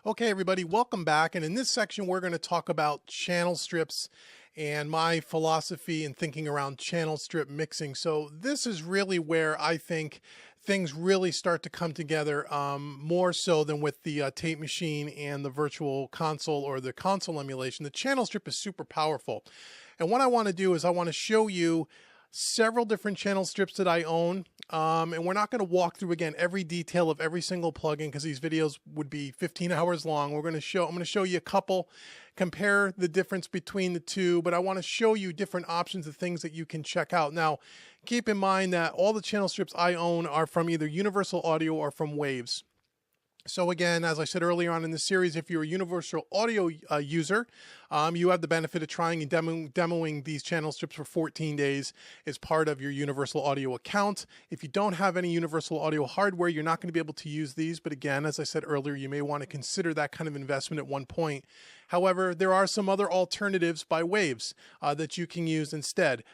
Okay, everybody, welcome back. And in this section, we're going to talk about channel strips and my philosophy and thinking around channel strip mixing. So this is really where I think things really start to come together, more so than with the tape machine and the virtual console or the console emulation. The channel strip is super powerful. And what I want to do is I want to show you several different channel strips that I own. And we're not going to walk through again every detail of every single plugin because these videos would be 15 hours long. I'm going to show you a couple, compare the difference between the two, but I want to show you different options of things that you can check out. Now, keep in mind that all the channel strips I own are from either Universal Audio or from Waves. So again, as I said earlier on in the series, if you're a Universal Audio user, you have the benefit of trying and demoing these channel strips for 14 days as part of your Universal Audio account. If you don't have any Universal Audio hardware, you're not going to be able to use these. But again, as I said earlier, you may want to consider that kind of investment at one point. However, there are some other alternatives by Waves that you can use instead.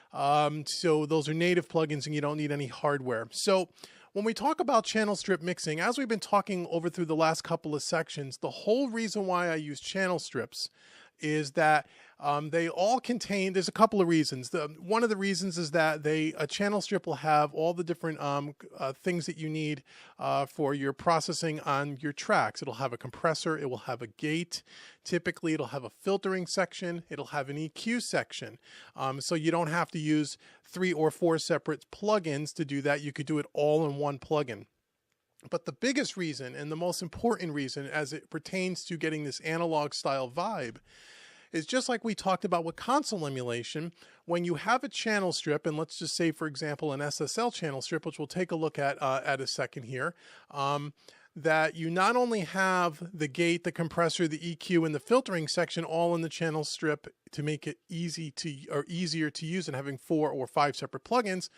So those are native plugins and you don't need any hardware. So when we talk about channel strip mixing, as we've been talking over through the last couple of sections, the whole reason why I use channel strips is that they all contain, there's a couple of reasons. One of the reasons is that a channel strip will have all the different things that you need for your processing on your tracks. It'll have a compressor, it will have a gate, typically it'll have a filtering section, it'll have an EQ section. So you don't have to use 3 or 4 separate plugins to do that. You could do it all in one plugin. But the biggest reason and the most important reason as it pertains to getting this analog style vibe is just like we talked about with console emulation. When you have a channel strip, and let's just say, for example, an SSL channel strip, which we'll take a look at a second here, that you not only have the gate, the compressor, the EQ, and the filtering section all in the channel strip to make it easier to use than having 4 or 5 separate plugins,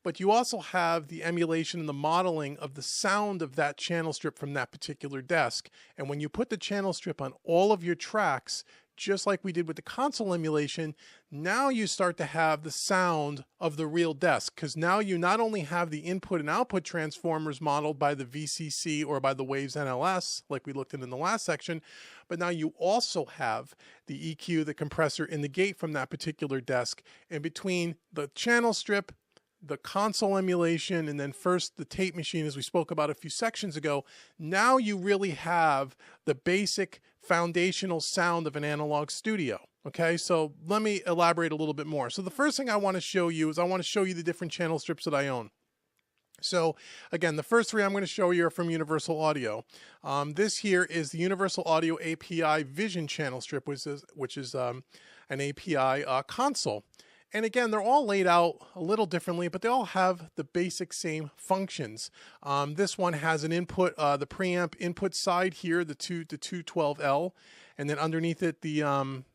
but you also have the emulation and the modeling of the sound of that channel strip from that particular desk. And when you put the channel strip on all of your tracks, just like we did with the console emulation, now you start to have the sound of the real desk, because now you not only have the input and output transformers modeled by the VCC or by the Waves NLS, like we looked at in the last section, but now you also have the EQ, the compressor, and the gate from that particular desk. And between the channel strip, the console emulation, and then first the tape machine, as we spoke about a few sections ago, now you really have the basic foundational sound of an analog studio. Okay, so let me elaborate a little bit more. So the first thing I want to show you is I want to show you the different channel strips that I own. So again, the first 3 I'm going to show you are from Universal Audio. This here is the Universal Audio API Vision channel strip, which is an API console. And again, they're all laid out a little differently, but they all have the basic same functions. This one has an input, the preamp input side here, the 212L, and then underneath it, the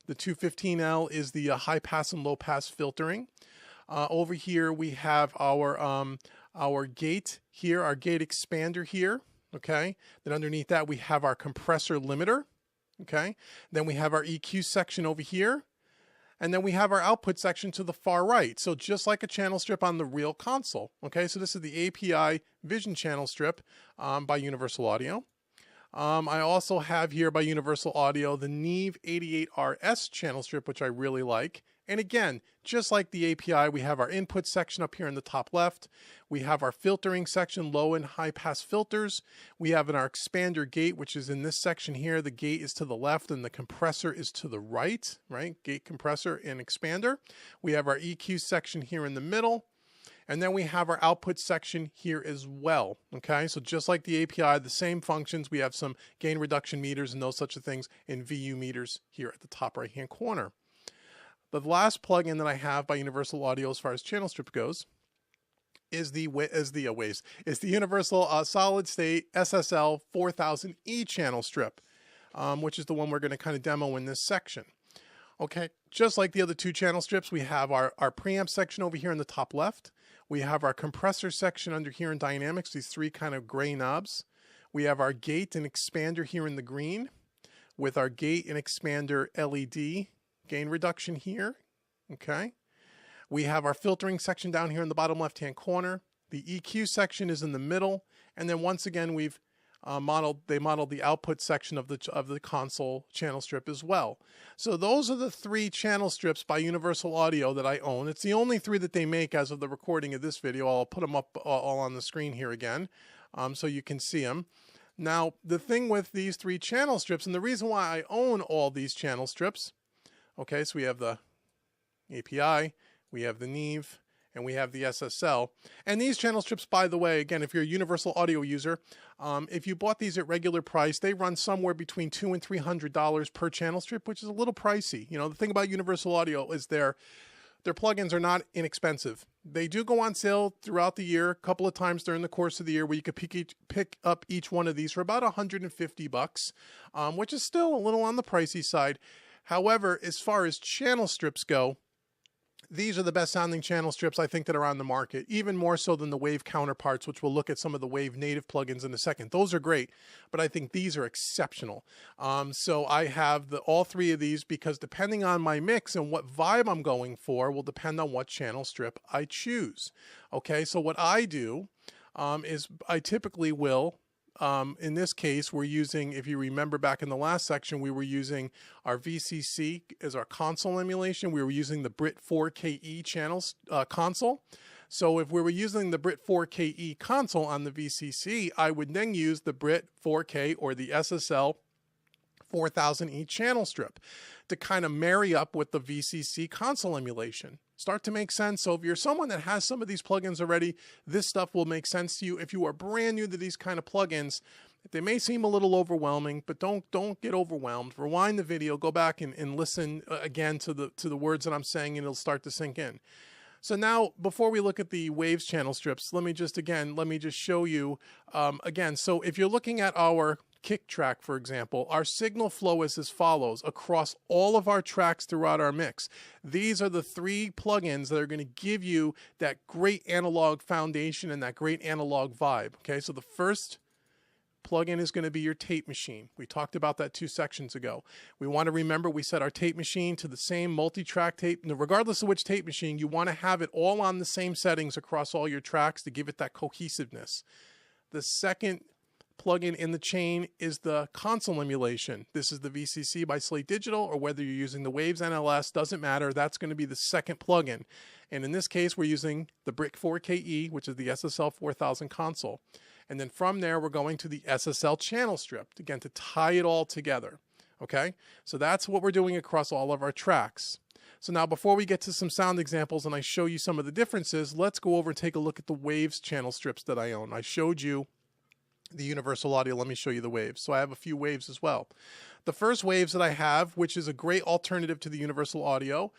215L is the high pass and low pass filtering. Over here, we have our gate here, our gate expander here. Okay. Then underneath that, we have our compressor limiter. Okay. Then we have our EQ section over here. And then we have our output section to the far right. So just like a channel strip on the real console. Okay, so this is the API Vision channel strip by Universal Audio. I also have here by Universal Audio the Neve 88RS channel strip, which I really like. And again, just like the API, we have our input section up here in the top left. We have our filtering section, low and high pass filters. We have our expander gate, which is in this section here. The gate is to the left and the compressor is to the right, right? Gate, compressor, and expander. We have our EQ section here in the middle. And then we have our output section here as well. Okay, so just like the API, the same functions. We have some gain reduction meters and those such of things, and VU meters here at the top right hand corner. The last plugin that I have by Universal Audio as far as channel strip goes is the Universal Solid State SSL 4000E channel strip, which is the one we're going to kind of demo in this section. Okay, just like the other 2 channel strips, we have our preamp section over here in the top left. We have our compressor section under here in dynamics, these 3 kind of gray knobs. We have our gate and expander here in the green with our gate and expander LED gain reduction here. Okay. We have our filtering section down here in the bottom left-hand corner. The EQ section is in the middle. And then once again, we've they modeled the output section of the console channel strip as well. So those are the 3 channel strips by Universal Audio that I own. It's the only 3 that they make as of the recording of this video. I'll put them up all on the screen here again, so you can see them. Now, the thing with these 3 channel strips, and the reason why I own all these channel strips, okay, so we have the API, we have the Neve, and we have the SSL. And these channel strips, by the way, again, if you're a Universal Audio user, if you bought these at regular price, they run somewhere between $200 and $300 per channel strip, which is a little pricey. You know, the thing about Universal Audio is their plugins are not inexpensive. They do go on sale throughout the year, a couple of times during the course of the year, where you could pick up each one of these for about $150, which is still a little on the pricey side. However, as far as channel strips go, these are the best sounding channel strips I think that are on the market, even more so than the Wave counterparts, which we'll look at some of the Wave native plugins in a second. Those are great, but I think these are exceptional. So I have all 3 of these because depending on my mix and what vibe I'm going for will depend on what channel strip I choose. Okay, so what I do is I typically will, in this case, we're using, if you remember back in the last section, we were using our VCC as our console emulation. We were using the Brit 4KE channels console. So if we were using the Brit 4KE console on the VCC, I would then use the Brit 4K or the SSL 4000E channel strip to kind of marry up with the VCC console emulation. Start to make sense. So if you're someone that has some of these plugins already, this stuff will make sense to you. If you are brand new to these kind of plugins, they may seem a little overwhelming, but don't get overwhelmed. Rewind the video, go back and listen again to the words that I'm saying, and it'll start to sink in. So now, before we look at the Waves channel strips, let me just show you again. So if you're looking at our kick track, for example, our signal flow is as follows across all of our tracks throughout our mix. These are the 3 plugins that are going to give you that great analog foundation and that great analog vibe. Okay, so the first plugin is going to be your tape machine. We talked about that 2 sections ago. We want to remember we set our tape machine to the same multi-track tape. Now, regardless of which tape machine, you want to have it all on the same settings across all your tracks to give it that cohesiveness. The second plugin in the chain is the console emulation. This is the VCC by Slate Digital, or whether you're using the Waves NLS, doesn't matter. That's going to be the second plugin. And in this case, we're using the Brit 4KE, which is the SSL 4000 console. And then from there, we're going to the SSL channel strip, again, to tie it all together. Okay? So that's what we're doing across all of our tracks. So now, before we get to some sound examples and I show you some of the differences, let's go over and take a look at the Waves channel strips that I own. I showed you the Universal Audio. Let me show you the Waves. So I have a few Waves as well. The first Waves that I have, which is a great alternative to the Universal Audio,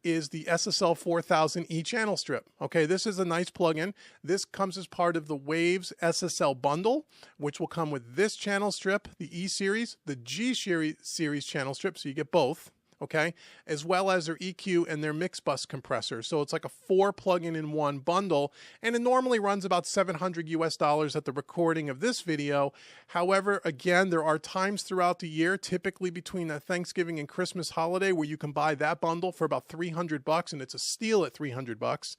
is the SSL 4000E channel strip. Okay, this is a nice plugin. This comes as part of the Waves SSL bundle, which will come with this channel strip, the E series, the G series channel strip, so you get both. Okay, as well as their EQ and their mix bus compressor. So it's like a 4 plugin in one bundle, and it normally runs about $700 US at the recording of this video. However, again, there are times throughout the year, typically between the Thanksgiving and Christmas holiday, where you can buy that bundle for about $300, and it's a steal at $300.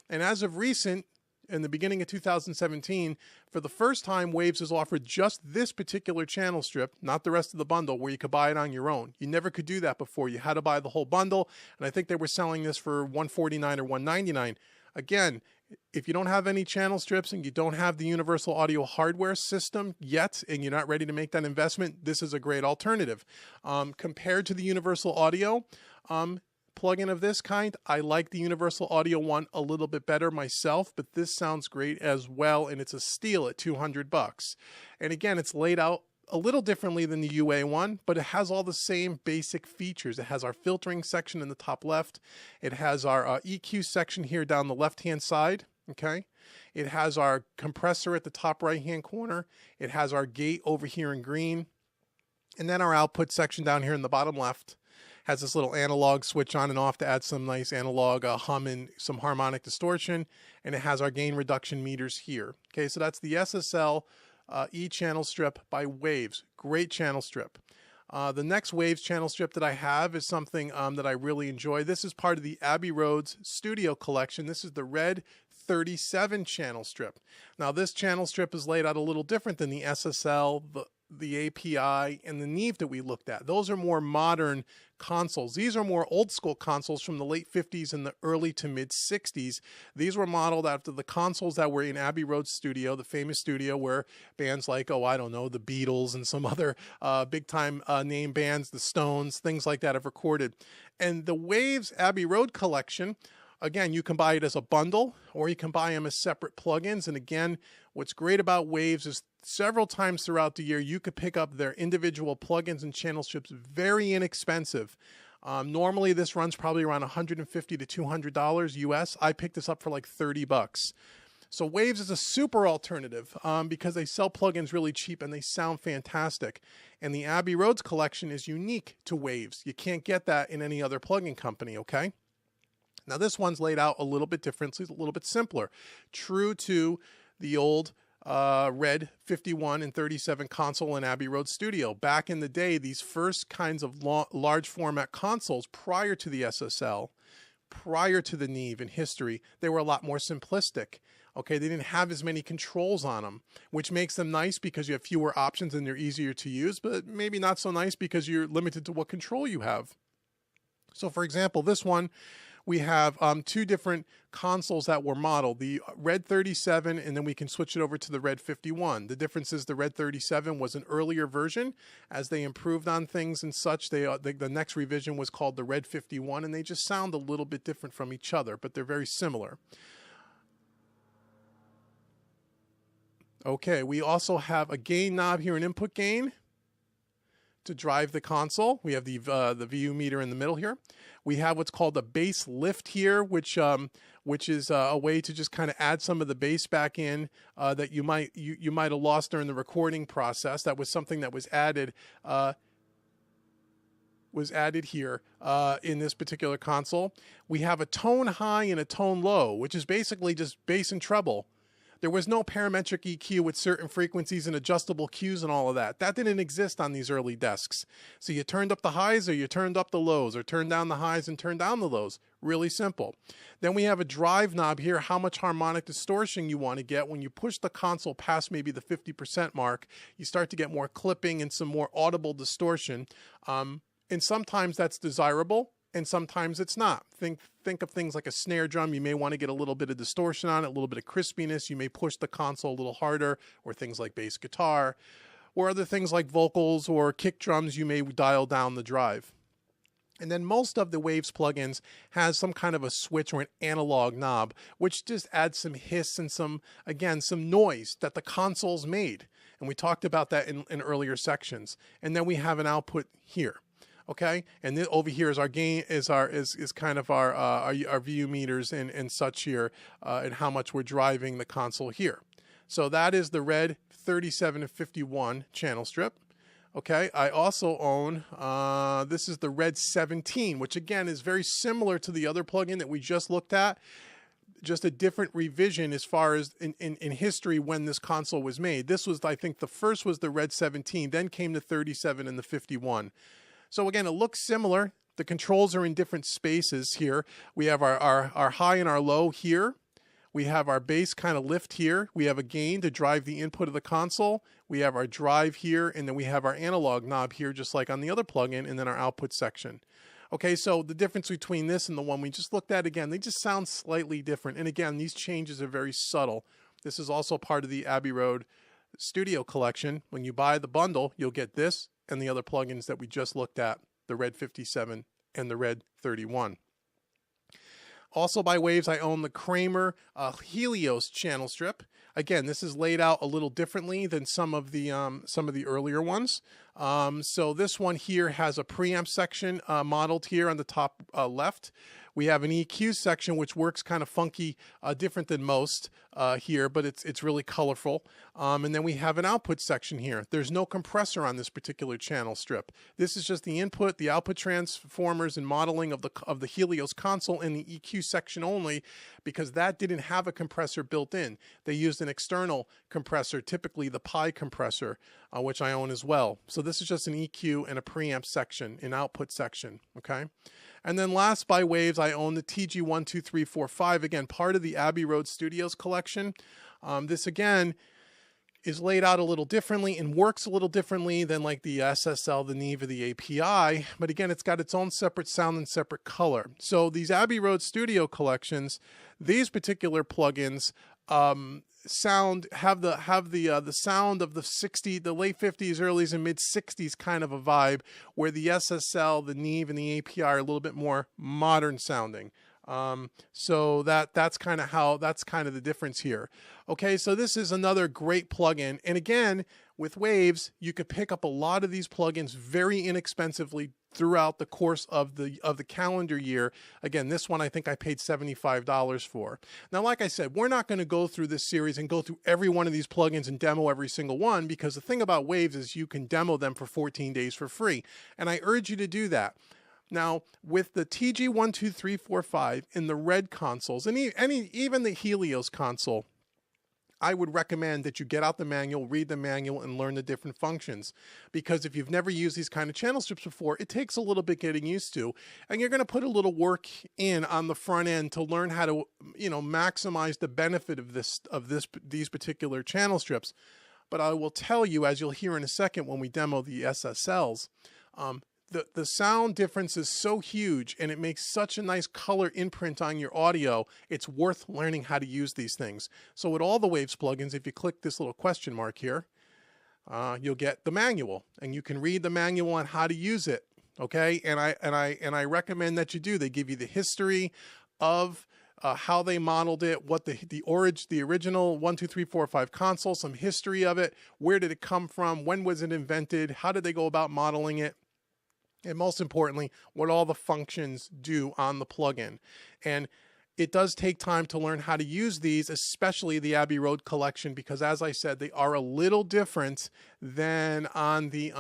And as of recent, in the beginning of 2017, for the first time, Waves has offered just this particular channel strip, not the rest of the bundle, where you could buy it on your own. You never could do that before. You had to buy the whole bundle, and I think they were selling this for $149 or $199. Again, if you don't have any channel strips and you don't have the Universal Audio hardware system yet, and you're not ready to make that investment, this is a great alternative. Compared to the Universal Audio plugin of this kind, I like the Universal Audio one a little bit better myself, but this sounds great as well, and it's a steal at $200. And again, it's laid out a little differently than the UA one, but it has all the same basic features. It has our filtering section in the top left. It has our EQ section here down the left-hand side. Okay. It has our compressor at the top right-hand corner. It has our gate over here in green. And then our output section down here in the bottom left has this little analog switch on and off to add some nice analog hum and some harmonic distortion. And it has our gain reduction meters here. Okay, so that's the SSL E channel strip by Waves. Great channel strip. The next Waves channel strip that I have is something that I really enjoy. This is part of the Abbey Roads Studio Collection. This is the red 37 channel strip. Now this channel strip is laid out a little different than the SSL, the API, and the Neve that we looked at. Those are more modern consoles. These are more old school consoles from the late 50s and the early to mid 60s. These were modeled after the consoles that were in Abbey Road Studio, the famous studio where bands like, oh, I don't know, the Beatles and some other big time name bands, the Stones, things like that have recorded. And the Waves Abbey Road collection, again, you can buy it as a bundle or you can buy them as separate plugins. And again, what's great about Waves is several times throughout the year, you could pick up their individual plugins and channel strips very inexpensive. Normally, this runs probably around $150 to $200 US. I picked this up for like 30 bucks. So Waves is a super alternative because they sell plugins really cheap and they sound fantastic. And the Abbey Roads collection is unique to Waves. You can't get that in any other plugin company, okay? Now this one's laid out a little bit differently, a little bit simpler. True to the old Red 51 and 37 console in Abbey Road Studio. Back in the day, these first kinds of large format consoles prior to the SSL, prior to the Neve in history, they were a lot more simplistic. Okay, they didn't have as many controls on them, which makes them nice because you have fewer options and they're easier to use, but maybe not so nice because you're limited to what control you have. So for example, this one, we have two different consoles that were modeled, the Red 37, and then we can switch it over to the Red 51. The difference is the Red 37 was an earlier version. As they improved on things and such, the next revision was called the Red 51, and they just sound a little bit different from each other, but they're very similar. Okay, we also have a gain knob here, an input gain to drive the console. We have the VU meter in the middle here. We have what's called a bass lift here, which is a way to just kind of add some of the bass back in that you might have lost during the recording process. That was something that was added here in this particular console. We have a tone high and a tone low, which is basically just bass and treble. There was no parametric EQ with certain frequencies and adjustable cues and all of that. That didn't exist on these early desks. So you turned up the highs or you turned up the lows, or turned down the highs and turned down the lows. Really simple. Then we have a drive knob here, how much harmonic distortion you want to get. When you push the console past maybe the 50% mark, you start to get more clipping and some more audible distortion. And sometimes that's desirable, and sometimes it's not. Think of things like a snare drum. You may want to get a little bit of distortion on it, a little bit of crispiness. You may push the console a little harder, or things like bass guitar, or other things like vocals or kick drums, you may dial down the drive. And then most of the Waves plugins has some kind of a switch or an analog knob, which just adds some hiss and some noise that the console's made. And we talked about that in earlier sections. And then we have an output here. Okay, and then over here is our gain, is kind of our VU meters and such here, and how much we're driving the console here. So that is the Red 37 and 51 channel strip. Okay, I also own, this is the Red 17, which again is very similar to the other plugin that we just looked at. Just a different revision as far as in history when this console was made. This was, I think, the first was the Red 17, then came the 37 and the 51. So again, it looks similar. The controls are in different spaces here. We have our high and our low here. We have our bass kind of lift here. We have a gain to drive the input of the console. We have our drive here, and then we have our analog knob here, just like on the other plugin, and then our output section. Okay, so the difference between this and the one we just looked at, again, they just sound slightly different. And again, these changes are very subtle. This is also part of the Abbey Road Studio collection. When you buy the bundle, you'll get this and the other plugins that we just looked at, the Red 57 and the Red 31. Also by Waves, I own the Kramer Helios channel strip. Again, this is laid out a little differently than some of the earlier ones. So this one here has a preamp section modeled here on the top left. We have an EQ section which works kind of funky, different than most here, but it's really colorful. And then we have an output section here. There's no compressor on this particular channel strip. This is just the input, the output transformers, and modeling of the Helios console in the EQ section only, because that didn't have a compressor built in. They used an external compressor, typically the Pi compressor, which I own as well. So this is just an EQ and a preamp section, an output section, okay? And then last by Waves, I own the TG12345, again, part of the Abbey Road Studios collection. This again is laid out a little differently and works a little differently than like the SSL, the Neve, or the API. But again, it's got its own separate sound and separate color. So these Abbey Road Studio collections, these particular plugins have the sound of the late 50s, early and mid 60s kind of a vibe, where the SSL, the Neve, and the API are a little bit more modern sounding. So that's kind of the difference here. Okay, so this is another great plugin, and again, with Waves, you could pick up a lot of these plugins very inexpensively throughout the course of the calendar year. Again, this one I think I paid $75 for. Now, like I said, we're not going to go through this series and go through every one of these plugins and demo every single one, because the thing about Waves is you can demo them for 14 days for free, and I urge you to do that. Now, with the TG12345 in the red consoles, and even the Helios console, I would recommend that you get out the manual, read the manual, and learn the different functions. Because if you've never used these kind of channel strips before, it takes a little bit getting used to. And you're going to put a little work in on the front end to learn how to, maximize the benefit of these particular channel strips. But I will tell you, as you'll hear in a second when we demo the SSLs, the sound difference is so huge, and it makes such a nice color imprint on your audio. It's worth learning how to use these things. So with all the Waves plugins, if you click this little question mark here, you'll get the manual, and you can read the manual on how to use it. Okay, and I recommend that you do. They give you the history of how they modeled it, what the original 1, 2, 3, 4, 5 console, some history of it, where did it come from, when was it invented, how did they go about modeling it, and most importantly, what all the functions do on the plugin. And it does take time to learn how to use these, especially the Abbey Road collection, because as I said, they are a little different than on the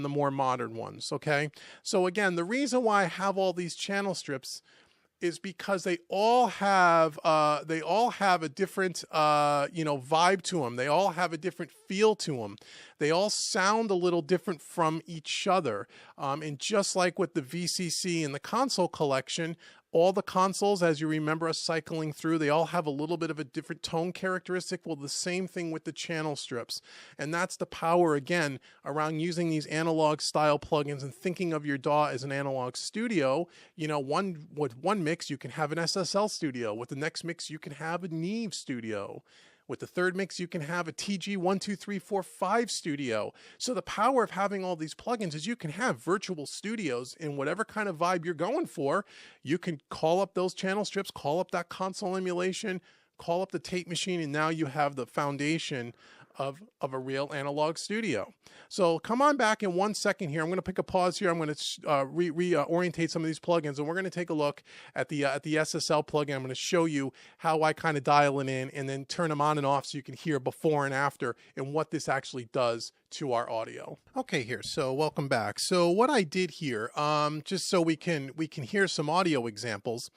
more modern ones. Okay, so again, the reason why I have all these channel strips is because they all have a different vibe to them. They all have a different feel to them. They all sound a little different from each other. And just like with the VCC and the console collection, all the consoles, as you remember us cycling through, they all have a little bit of a different tone characteristic. Well, the same thing with the channel strips. And that's the power, again, around using these analog style plugins and thinking of your DAW as an analog studio. With one mix, you can have an SSL studio. With the next mix, you can have a Neve studio. With the third mix, you can have a TG12345 studio. So the power of having all these plugins is you can have virtual studios in whatever kind of vibe you're going for. You can call up those channel strips, call up that console emulation, call up the tape machine, and now you have the foundation of a real analog studio. So come on back in 1 second here. I'm going to pick a pause here. I'm going to reorientate some of these plugins, and we're going to take a look at the SSL plugin. I'm going to show you how I kind of dial it in and then turn them on and off so you can hear before and after and what this actually does to our audio. Okay, here. So welcome back. So what I did here, just so we can hear some audio examples,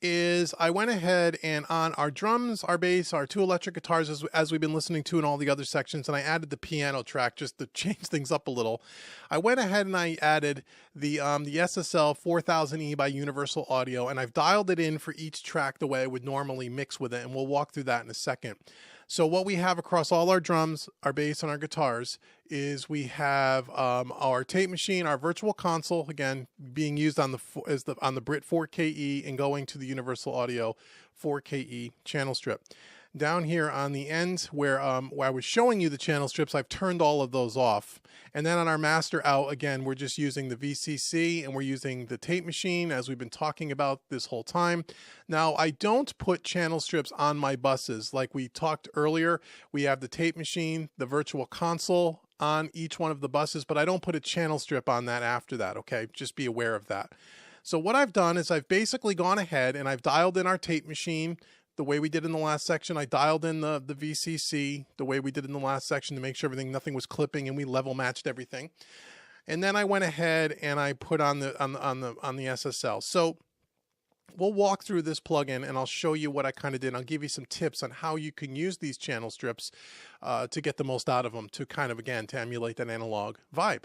is I went ahead and on our drums, our bass, our 2 electric guitars, as we've been listening to in all the other sections, and I added the piano track just to change things up a little. I went ahead and I added the SSL 4000E by Universal Audio, and I've dialed it in for each track the way I would normally mix with it, and we'll walk through that in a second. So what we have across all our drums, our bass, and our guitars is we have our tape machine, our virtual console, again being used on the Brit 4KE and going to the Universal Audio 4KE channel strip. Down here on the end where I was showing you the channel strips, I've turned all of those off. And then on our master out, again, we're just using the VCC and we're using the tape machine as we've been talking about this whole time. Now, I don't put channel strips on my buses. Like we talked earlier, we have the tape machine, the virtual console on each one of the buses, but I don't put a channel strip on that after that, okay? Just be aware of that. So what I've done is I've basically gone ahead and I've dialed in our tape machine the way we did in the last section. I dialed in the VCC the way we did in the last section to make sure nothing was clipping, and we level matched everything. And then I went ahead and I put on the SSL. So we'll walk through this plugin and I'll show you what I kind of did. I'll give you some tips on how you can use these channel strips to get the most out of them, to kind of, again, to emulate that analog vibe.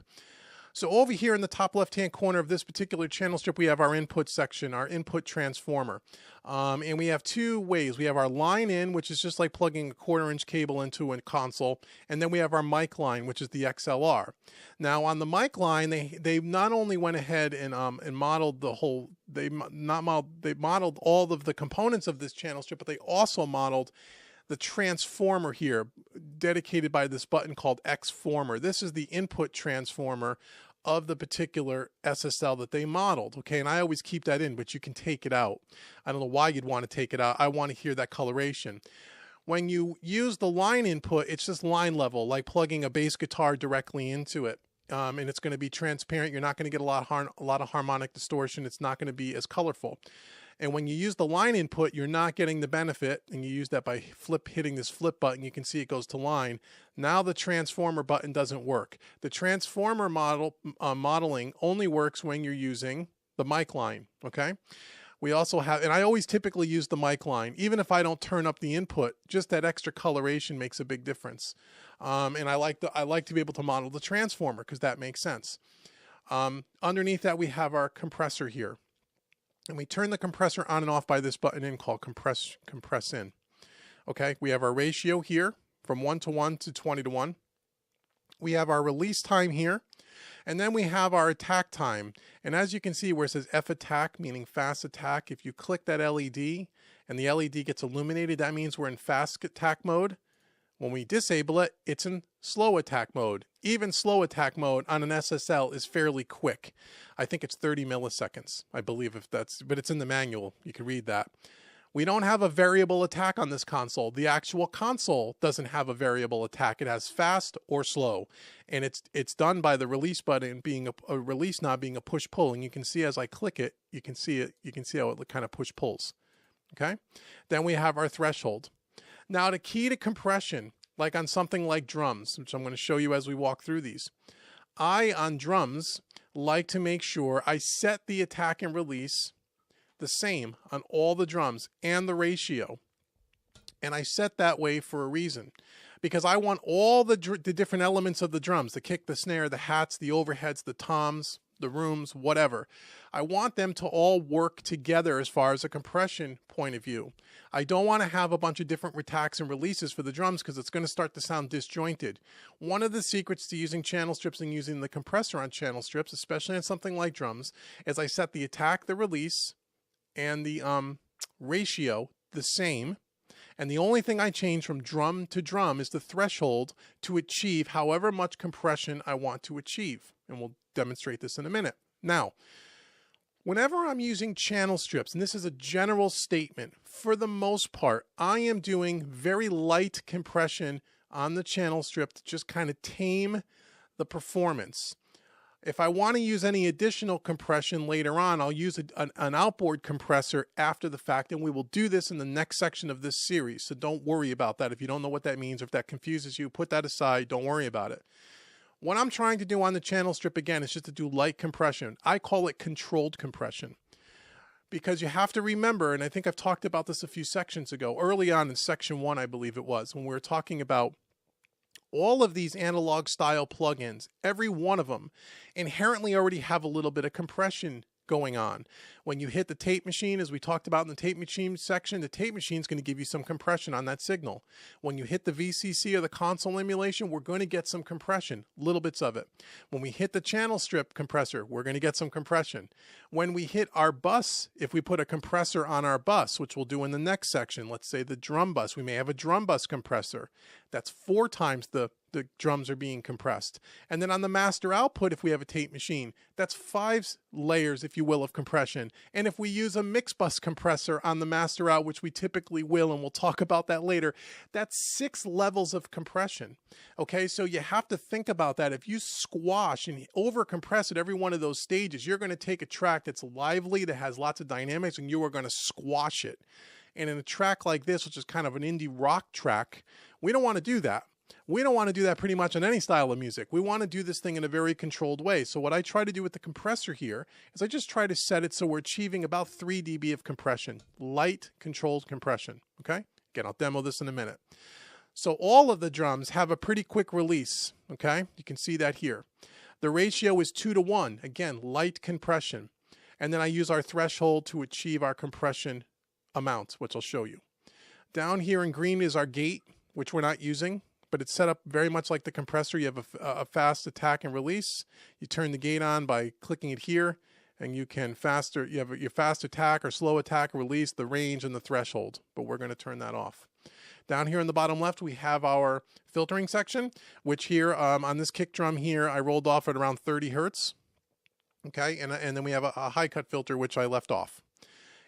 So over here in the top left-hand corner of this particular channel strip, we have our input section, our input transformer. And we have two ways. We have our line in, which is just like plugging a 1/4-inch cable into a console. And then we have our mic line, which is the XLR. Now on the mic line, they not only went ahead and modeled the whole, they modeled all of the components of this channel strip, but they also modeled the transformer here, dedicated by this button called X-former. This is the input transformer of the particular SSL that they modeled, okay? And I always keep that in, but you can take it out. I don't know why you'd want to take it out. I want to hear that coloration. When you use the line input, it's just line level, like plugging a bass guitar directly into it. And it's going to be transparent. You're not going to get a lot of harmonic distortion. It's not going to be as colorful. And when you use the line input, you're not getting the benefit, and you use that by hitting this flip button. You can see it goes to line. Now the transformer button doesn't work. The transformer modeling only works when you're using the mic line, okay? We also have, and I always typically use the mic line. Even if I don't turn up the input, just that extra coloration makes a big difference. And I like to be able to model the transformer because that makes sense. Underneath that, we have our compressor here. And we turn the compressor on and off by this button in called compress in. Okay, we have our ratio here from 1:1 to 20:1. We have our release time here. And then we have our attack time. And as you can see where it says F attack, meaning fast attack, if you click that LED and the LED gets illuminated, that means we're in fast attack mode. When we disable it, it's in slow attack mode. Even slow attack mode on an SSL is fairly quick. I think it's 30 milliseconds, I believe, but it's in the manual. You can read that. We don't have a variable attack on this console. The actual console doesn't have a variable attack. It has fast or slow. And it's done by the release button being a release knob being a push-pull. And you can see as I click it, you can see how it kind of push-pulls. Okay? Then we have our threshold. Now, the key to compression, like on something like drums, which I'm going to show you as we walk through these, on drums, like to make sure I set the attack and release the same on all the drums and the ratio. And I set that way for a reason, because I want all the different elements of the drums, the kick, the snare, the hats, the overheads, the toms, the rooms, whatever. I want them to all work together as far as a compression point of view. I don't want to have a bunch of different attacks and releases for the drums because it's going to start to sound disjointed. One of the secrets to using channel strips and using the compressor on channel strips, especially on something like drums, is I set the attack, the release, and the ratio the same. And the only thing I change from drum to drum is the threshold to achieve however much compression I want to achieve. And we'll demonstrate this in a minute. Now, whenever I'm using channel strips, and this is a general statement, for the most part, I am doing very light compression on the channel strip to just kind of tame the performance. If I want to use any additional compression later on, I'll use an outboard compressor after the fact, and we will do this in the next section of this series. So don't worry about that. If you don't know what that means, or if that confuses you, put that aside. Don't worry about it. What I'm trying to do on the channel strip, again, is just to do light compression. I call it controlled compression, because you have to remember, and I think I've talked about this a few sections ago, early on in section 1, I believe it was, when we were talking about all of these analog style plugins, every one of them inherently already have a little bit of compression going on. When you hit the tape machine, as we talked about in the tape machine section, the tape machine is going to give you some compression on that signal. When you hit the VCC or the console emulation, we're going to get some compression, little bits of it. When we hit the channel strip compressor, we're going to get some compression. When we hit our bus, if we put a compressor on our bus, which we'll do in the next section, let's say the drum bus, we may have a drum bus compressor. That's 4 times the drums are being compressed. And then on the master output, if we have a tape machine, that's 5 layers, if you will, of compression. And if we use a mix bus compressor on the master out, which we typically will, and we'll talk about that later, that's 6 levels of compression. Okay, so you have to think about that. If you squash and over compress at every one of those stages, you're going to take a track that's lively, that has lots of dynamics, and you are going to squash it. And in a track like this, which is kind of an indie rock track, we don't want to do that. We don't want to do that pretty much on any style of music. We want to do this thing in a very controlled way. So what I try to do with the compressor here is I just try to set it so we're achieving about 3 dB of compression, light controlled compression, okay? Again, I'll demo this in a minute. So all of the drums have a pretty quick release, okay? You can see that here. The ratio is 2:1, again, light compression. And then I use our threshold to achieve our compression amount, which I'll show you. Down here in green is our gate, which we're not using, but it's set up very much like the compressor. You have a fast attack and release. You turn the gate on by clicking it here, and you can you have your fast attack or slow attack, release, the range, and the threshold, but we're going to turn that off. Down here in the bottom left, we have our filtering section, which here on this kick drum here, I rolled off at around 30 hertz. Okay, and then we have a high cut filter, which I left off.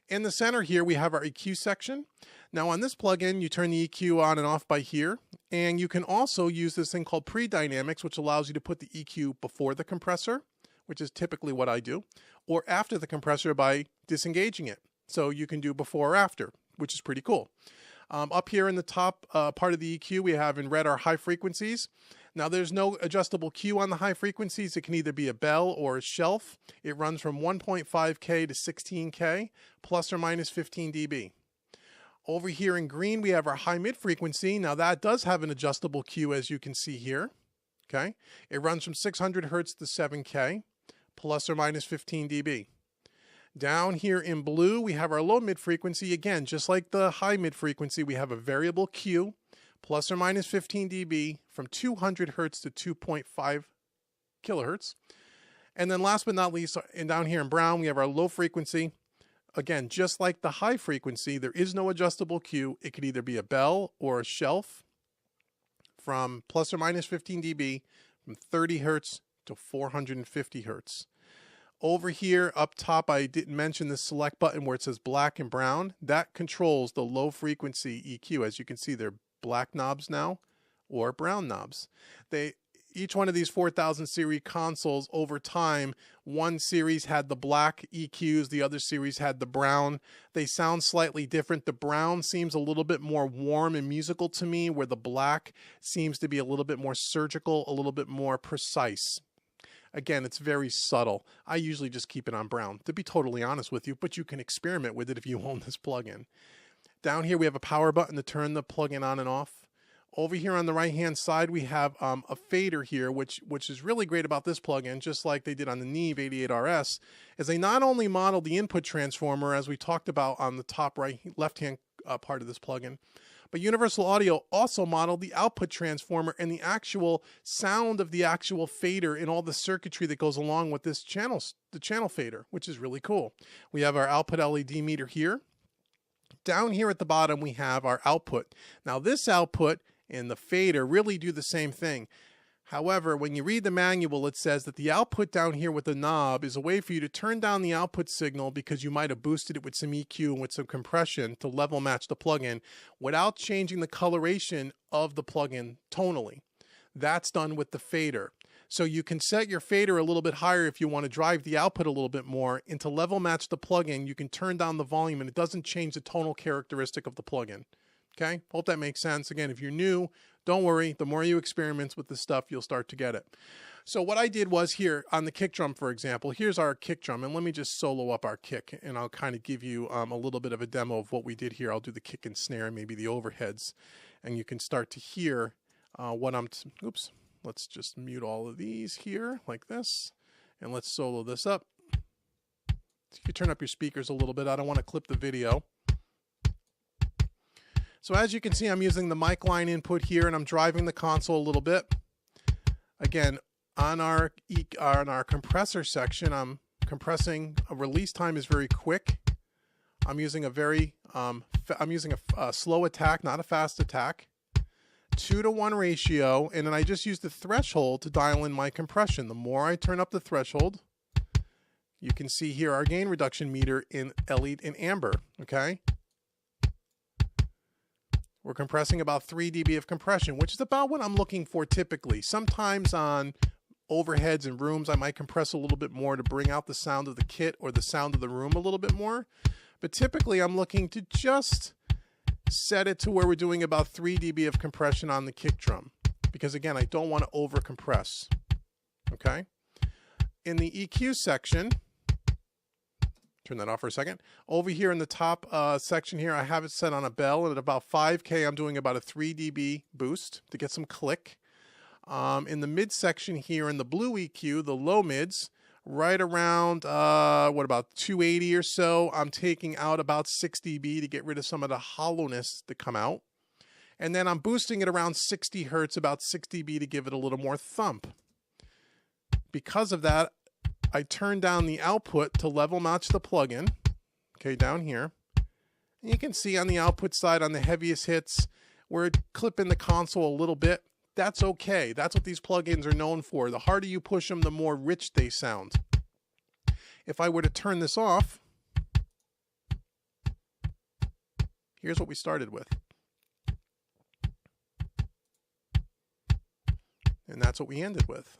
In the center here, we have our EQ section. Now on this plugin, you turn the EQ on and off by here, and you can also use this thing called pre-dynamics, which allows you to put the EQ before the compressor, which is typically what I do, or after the compressor by disengaging it. So you can do before or after, which is pretty cool. Up here in the top part of the EQ, we have in red our high frequencies. Now there's no adjustable Q on the high frequencies. It can either be a bell or a shelf. It runs from 1.5K to 16K, plus or minus 15 dB. Over here in green, we have our high mid frequency. Now that does have an adjustable Q, as you can see here. Okay, it runs from 600 hertz to 7K, plus or minus 15 dB. Down here in blue, we have our low mid frequency. Again, just like the high mid frequency, we have a variable Q, plus or minus 15 dB from 200 hertz to 2.5 kilohertz. And then last but not least, and down here in brown, we have our low frequency. Again, just like the high frequency, there is no adjustable Q. It could either be a bell or a shelf from plus or minus 15 dB from 30 hertz to 450 hertz. Over here up top, I didn't mention the select button where it says black and brown. That controls the low frequency EQ. As you can see, they're black knobs now or brown knobs. Each one of these 4000 series consoles over time, one series had the black EQs, the other series had the brown. They sound slightly different. The brown seems a little bit more warm and musical to me, where the black seems to be a little bit more surgical, a little bit more precise. Again, it's very subtle. I usually just keep it on brown, to be totally honest with you, but you can experiment with it if you own this plugin. Down here, we have a power button to turn the plugin on and off. Over here on the right-hand side, we have a fader here, which is really great about this plugin, just like they did on the Neve 88RS, is they not only modeled the input transformer, as we talked about on the top left-hand part of this plugin, but Universal Audio also modeled the output transformer and the actual sound of the actual fader and all the circuitry that goes along with this the channel fader, which is really cool. We have our output LED meter here. Down here at the bottom, we have our output. Now this output and the fader really do the same thing. However, when you read the manual, it says that the output down here with the knob is a way for you to turn down the output signal because you might have boosted it with some EQ and with some compression to level match the plugin without changing the coloration of the plugin tonally. That's done with the fader. So you can set your fader a little bit higher if you want to drive the output a little bit more, and to level match the plugin, you can turn down the volume and it doesn't change the tonal characteristic of the plugin. Okay, hope that makes sense. Again, if you're new, don't worry. The more you experiment with this stuff, you'll start to get it. So what I did was here on the kick drum, for example, here's our kick drum, and let me just solo up our kick, and I'll kind of give you a little bit of a demo of what we did here. I'll do the kick and snare and maybe the overheads, and you can start to hear what oops, let's just mute all of these here like this, and let's solo this up. So you can turn up your speakers a little bit. I don't want to clip the video. So as you can see, I'm using the mic line input here, and I'm driving the console a little bit. Again, on our compressor section, I'm compressing. A release time is very quick. I'm using a slow attack, not a fast attack. 2-to-1 ratio, and then I just use the threshold to dial in my compression. The more I turn up the threshold, you can see here our gain reduction meter in LED in amber. Okay. We're compressing about 3 dB of compression, which is about what I'm looking for typically. Sometimes on overheads and rooms, I might compress a little bit more to bring out the sound of the kit or the sound of the room a little bit more. But typically, I'm looking to just set it to where we're doing about 3 dB of compression on the kick drum. because again, I don't want to over compress. Okay. In the EQ section, turn that off for a second. Over here in the top section here, I have it set on a bell, and at about 5K, I'm doing about a 3 dB boost to get some click. In the mid section here in the blue EQ, the low mids, right around, what, about 280 or so, I'm taking out about 6 dB to get rid of some of the hollowness to come out. And then I'm boosting it around 60 hertz, about 6 dB to give it a little more thump. Because of that, I turn down the output to level match the plugin, okay, down here. And you can see on the output side, on the heaviest hits, we're clipping the console a little bit. That's okay. That's what these plugins are known for. The harder you push them, the more rich they sound. If I were to turn this off, here's what we started with. And that's what we ended with.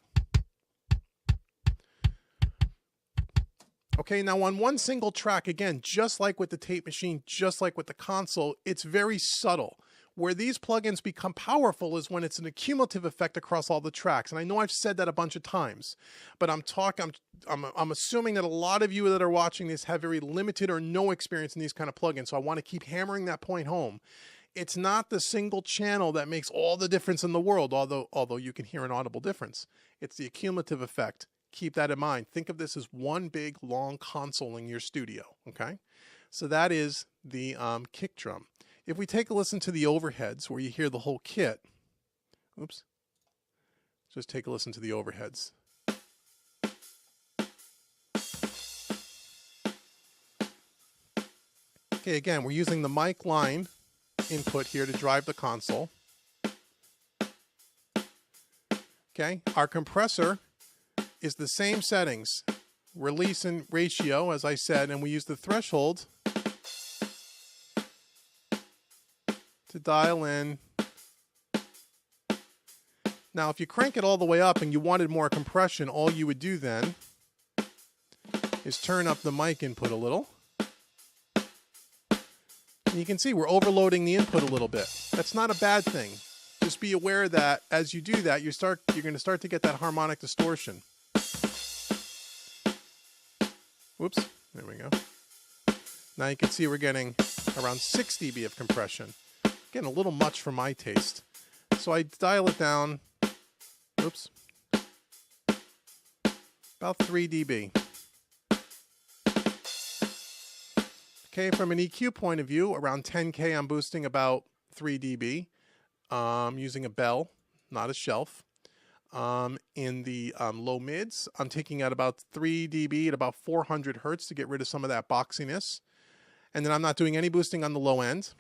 Okay, now on one single track, again, just like with the tape machine, just like with the console, it's very subtle. Where these plugins become powerful is when it's an accumulative effect across all the tracks. And I know I've said that a bunch of times, but I'm assuming that a lot of you that are watching this have very limited or no experience in these kind of plugins. So I want to keep hammering that point home. It's not the single channel that makes all the difference in the world, although you can hear an audible difference. It's the accumulative effect. Keep that in mind. Think of this as one big long console in your studio, okay? So that is the kick drum. If we take a listen to the overheads where you hear the whole kit, oops, just take a listen to the overheads. Okay, again, we're using the mic line input here to drive the console. Okay, our compressor is the same settings, release and ratio, as I said, and we use the threshold to dial in. Now, if you crank it all the way up and you wanted more compression, all you would do then is turn up the mic input a little. And you can see we're overloading the input a little bit. That's not a bad thing. Just be aware that as you do that, you're going to start to get that harmonic distortion. Whoops, there we go. Now you can see we're getting around 6 dB of compression. Getting a little much for my taste. So I dial it down, oops, about 3 dB. Okay, from an EQ point of view, around 10K, I'm boosting about 3 dB using a bell, not a shelf. In the low mids, I'm taking out about 3 dB at about 400 hertz to get rid of some of that boxiness. And then I'm not doing any boosting on the low end.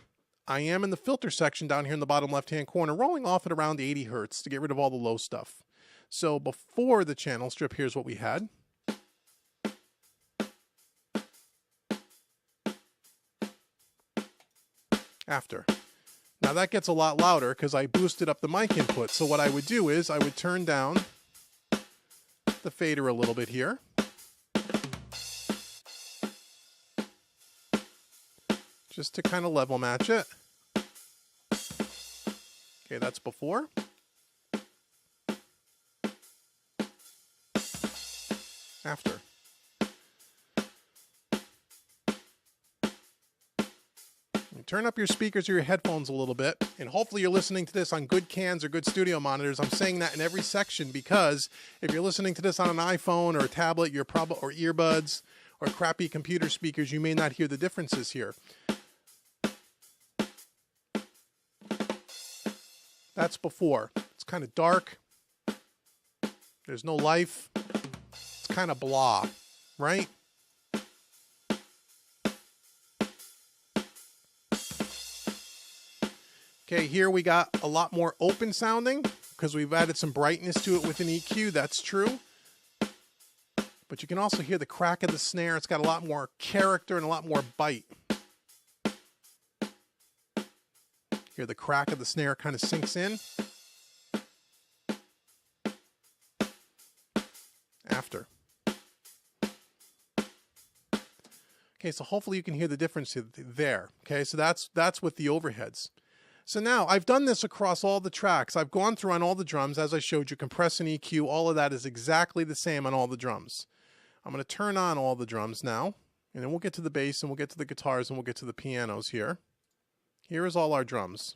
I am in the filter section down here in the bottom left-hand corner, rolling off at around 80 hertz to get rid of all the low stuff. So before the channel strip, here's what we had. After. Now that gets a lot louder because I boosted up the mic input. So what I would do is I would turn down the fader a little bit here. Just to kind of level match it. Okay, that's before. After. Turn up your speakers or your headphones a little bit, and hopefully you're listening to this on good cans or good studio monitors. I'm saying that in every section because if you're listening to this on an iPhone or a tablet, or earbuds or crappy computer speakers, you may not hear the differences here. That's before. It's kind of dark. There's no life. It's kind of blah, right? Okay, here we got a lot more open sounding because we've added some brightness to it with an EQ. That's true. But you can also hear the crack of the snare. It's got a lot more character and a lot more bite. Hear the crack of the snare kind of sinks in. After. Okay, so hopefully you can hear the difference there. Okay, so that's with the overheads. So now I've done this across all the tracks. I've gone through on all the drums, as I showed you, compress and EQ, all of that is exactly the same on all the drums. I'm going to turn on all the drums now, and then we'll get to the bass and we'll get to the guitars and we'll get to the pianos here. Here is all our drums.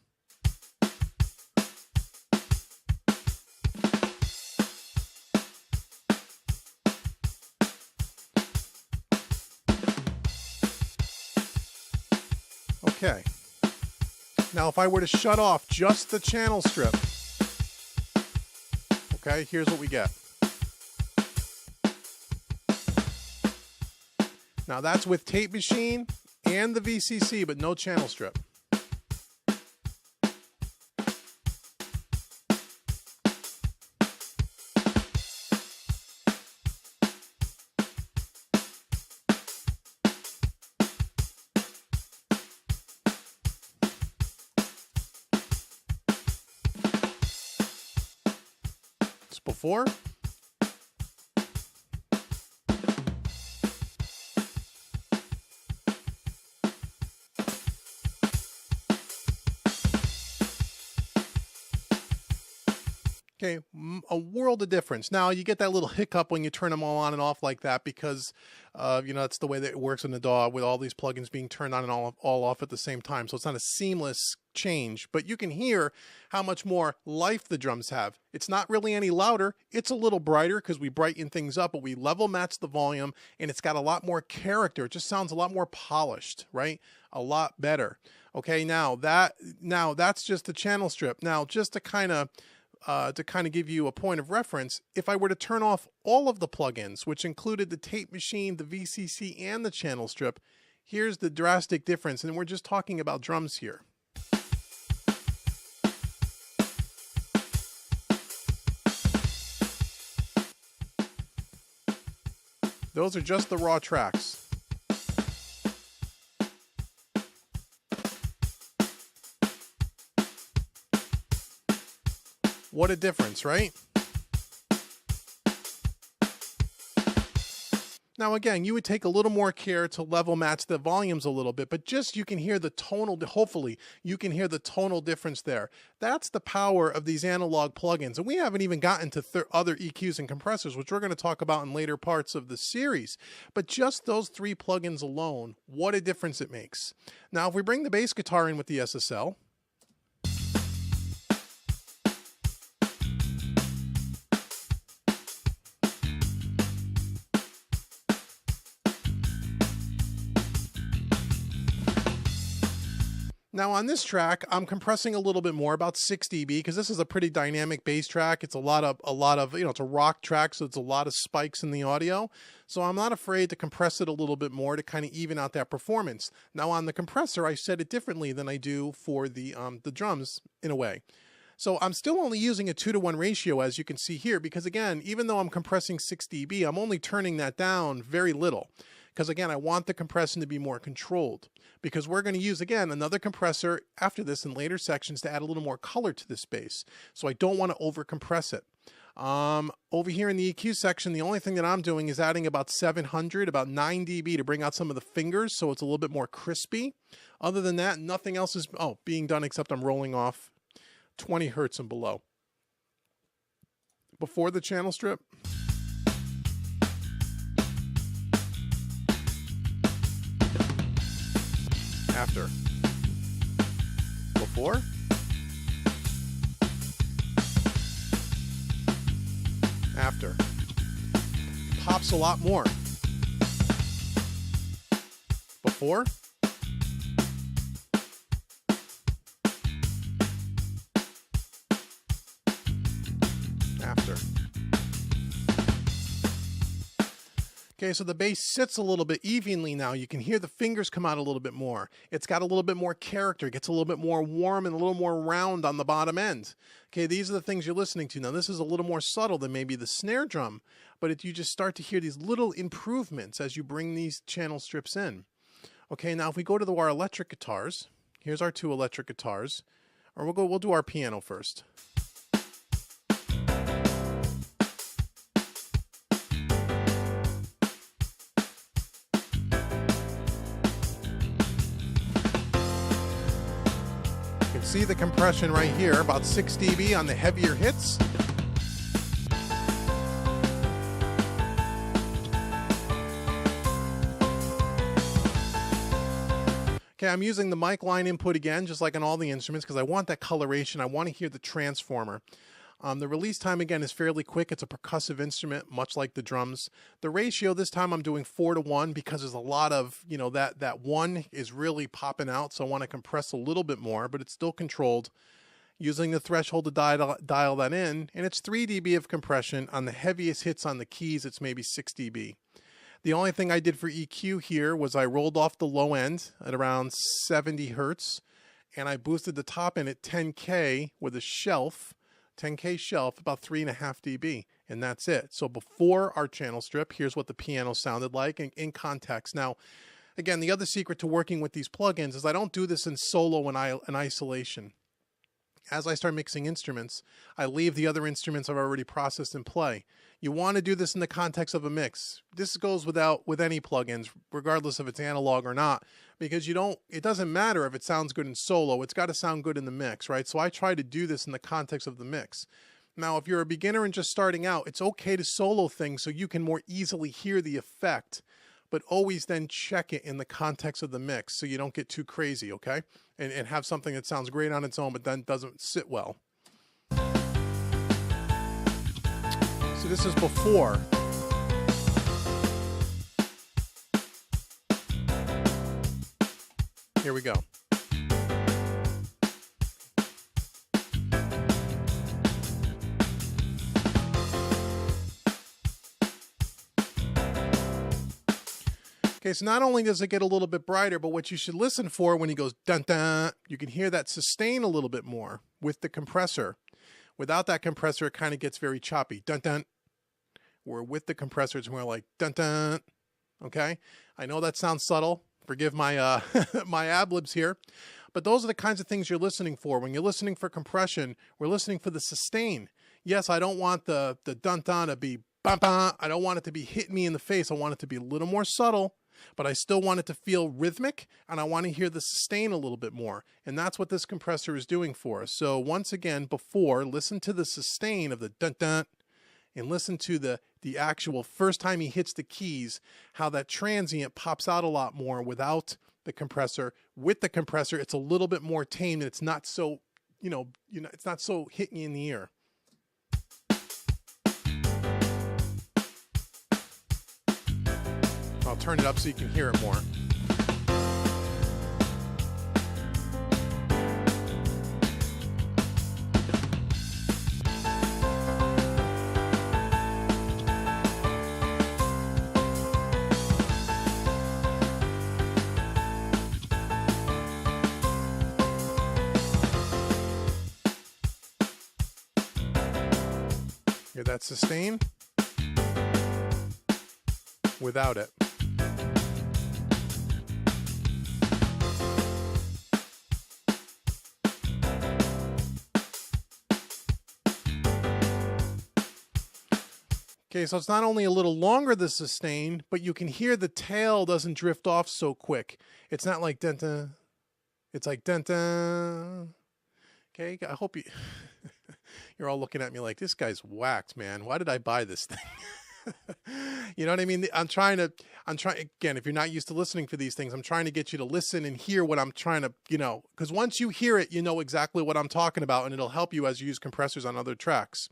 Okay. Now if I were to shut off just the channel strip, okay, here's what we get. Now that's with tape machine and the VCC, but no channel strip. Before. Okay, a world of difference. Now you get that little hiccup when you turn them all on and off like that because, that's the way that it works in the DAW with all these plugins being turned on and all off at the same time. So it's not a seamless change, but you can hear how much more life the drums have. It's not really any louder. It's a little brighter because we brighten things up, but we level match the volume and it's got a lot more character. It just sounds a lot more polished, right? A lot better. Okay, now that's just the channel strip. Now just to kind of give you a point of reference, if I were to turn off all of the plugins, which included the tape machine, the VCC, and the channel strip, here's the drastic difference. And we're just talking about drums here. Those are just the raw tracks. What a difference, right? Now again, you would take a little more care to level match the volumes a little bit, but just you can hear the tonal, hopefully you can hear the tonal difference there. That's the power of these analog plugins. And we haven't even gotten to other EQs and compressors, which we're going to talk about in later parts of the series. But just those 3 plugins alone, what a difference it makes. Now, if we bring the bass guitar in with the SSL, now on this track, I'm compressing a little bit more, about 6 dB, because this is a pretty dynamic bass track. It's a lot of, it's a rock track, so it's a lot of spikes in the audio. So I'm not afraid to compress it a little bit more to kind of even out that performance. Now on the compressor, I set it differently than I do for the drums in a way. So I'm still only using a 2-to-1 ratio, as you can see here, because again, even though I'm compressing 6 dB, I'm only turning that down very little. Because again, I want the compression to be more controlled, because we're going to use, again, another compressor after this in later sections to add a little more color to this bass. So I don't want to over compress it. Over here in the EQ section, the only thing that I'm doing is adding about 700, about 9 dB to bring out some of the fingers so it's a little bit more crispy. Other than that, nothing else is being done except I'm rolling off 20 hertz and below. Before the channel strip. After. Before. After. Pops a lot more. Before. After. Okay, so the bass sits a little bit evenly now. You can hear the fingers come out a little bit more. It's got a little bit more character. It gets a little bit more warm and a little more round on the bottom end. Okay, these are the things you're listening to. Now, this is a little more subtle than maybe the snare drum, but you just start to hear these little improvements as you bring these channel strips in. Okay, now if we go to our electric guitars, here's our 2 electric guitars, or we'll do our piano first. See the compression right here, about 6 dB on the heavier hits. Okay, I'm using the mic line input again, just like on all the instruments, because I want that coloration. I want to hear the transformer. The release time, again, is fairly quick. It's a percussive instrument, much like the drums. The ratio, this time I'm doing 4:1 because there's a lot of, that one is really popping out, so I want to compress a little bit more, but it's still controlled. Using the threshold to dial that in, and it's 3 dB of compression. On the heaviest hits on the keys, it's maybe 6 dB. The only thing I did for EQ here was I rolled off the low end at around 70 hertz, and I boosted the top end at 10K with a shelf, 10K shelf, about 3.5 dB, and that's it. So before our channel strip, here's what the piano sounded like in context. Now, again, the other secret to working with these plugins is I don't do this in solo and in isolation. As I start mixing instruments, I leave the other instruments I've already processed in play. You want to do this in the context of a mix. This goes with any plugins, regardless if it's analog or not, because it doesn't matter if it sounds good in solo, it's got to sound good in the mix, right? So I try to do this in the context of the mix. Now, if you're a beginner and just starting out, it's okay to solo things so you can more easily hear the effect, but always then check it in the context of the mix so you don't get too crazy, okay? And have something that sounds great on its own but then doesn't sit well. So this is before. Here we go. Okay, so not only does it get a little bit brighter, but what you should listen for when he goes dun dun, you can hear that sustain a little bit more with the compressor. Without that compressor, it kind of gets very choppy. Dun dun. Where with the compressor, it's more like dun dun. Okay, I know that sounds subtle. Forgive my my ad-libs here, but those are the kinds of things you're listening for. When you're listening for compression, we're listening for the sustain. Yes, I don't want the dun dun to be bam bam. I don't want it to be hitting me in the face. I want it to be a little more subtle, but I still want it to feel rhythmic, and I want to hear the sustain a little bit more. And that's what this compressor is doing for us. So once again, before, listen to the sustain of the dun dun, and listen to the actual first time he hits the keys, how that transient pops out a lot more without the compressor. With the compressor, it's a little bit more tame, and it's not so, it's not so hitting you in the ear. I'll turn it up so you can hear it more. Hear that sustain? Without it. Okay, so it's not only a little longer, the sustain, but you can hear the tail doesn't drift off so quick. It's not like dun-dun. It's like dun-dun. Okay, I hope you're all looking at me like, this guy's whacked, man. Why did I buy this thing? You know what I mean? I'm trying, again, if you're not used to listening for these things, I'm trying to get you to listen and hear what I'm trying to, because once you hear it, you know exactly what I'm talking about, and it'll help you as you use compressors on other tracks.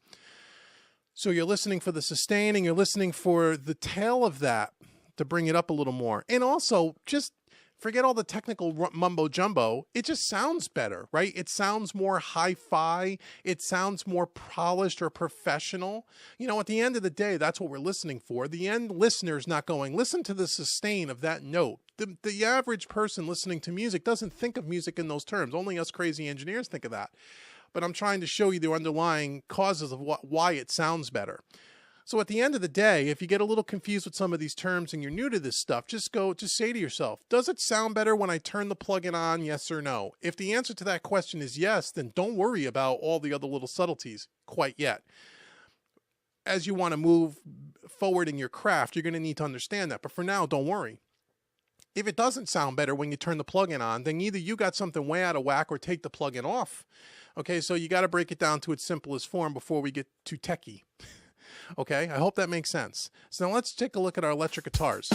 So you're listening for the sustain, and you're listening for the tail of that to bring it up a little more. And also, just forget all the technical mumbo jumbo. It just sounds better, right? It sounds more hi-fi. It sounds more polished or professional. At the end of the day, that's what we're listening for. The end listener's not going, listen to the sustain of that note. The average person listening to music doesn't think of music in those terms. Only us crazy engineers think of that. But I'm trying to show you the underlying causes of why it sounds better. So at the end of the day, if you get a little confused with some of these terms and you're new to this stuff, just say to yourself, does it sound better when I turn the plugin on, yes or no? If the answer to that question is yes, then don't worry about all the other little subtleties quite yet. As you want to move forward in your craft, you're going to need to understand that. But for now, don't worry. If it doesn't sound better when you turn the plugin on, then either you got something way out of whack or take the plugin off. Okay, so you got to break it down to its simplest form before we get too techie. Okay, I hope that makes sense. So now let's take a look at our electric guitars.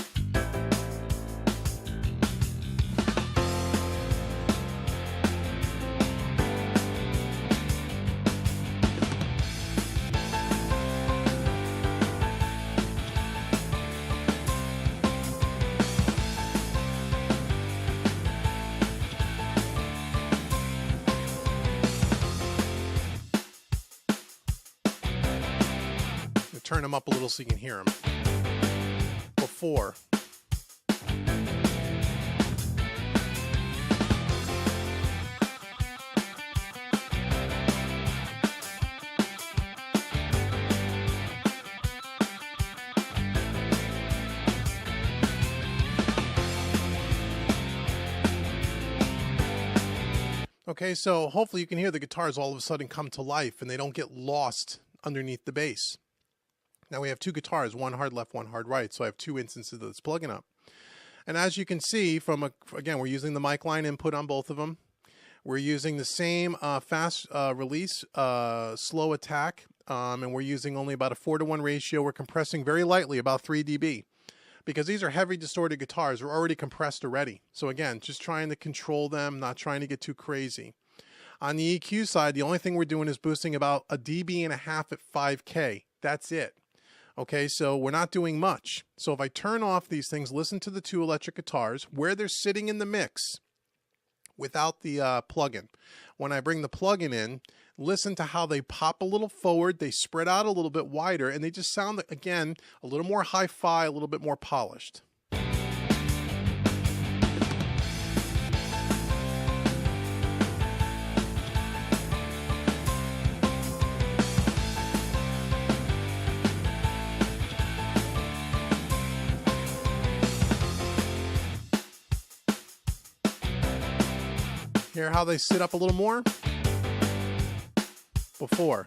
Turn them up a little so you can hear them. Before. Okay, so hopefully you can hear the guitars all of a sudden come to life and they don't get lost underneath the bass. Now we have two guitars, one hard left, one hard right, so I have two instances of this plugging up. And as you can see from, again, we're using the mic line input on both of them. We're using the same fast release, slow attack, and we're using only about a 4:1 ratio. We're compressing very lightly, about 3 dB. Because these are heavy distorted guitars, they're already compressed already. So again, just trying to control them, not trying to get too crazy. On the EQ side, the only thing we're doing is boosting about 1.5 dB at 5K. That's it. Okay, so we're not doing much. So if I turn off these things, listen to the two electric guitars, where they're sitting in the mix without the plugin. When I bring the plugin in, listen to how they pop a little forward, they spread out a little bit wider, and they just sound, again, a little more hi-fi, a little bit more polished. Hear how they sit up a little more? Before.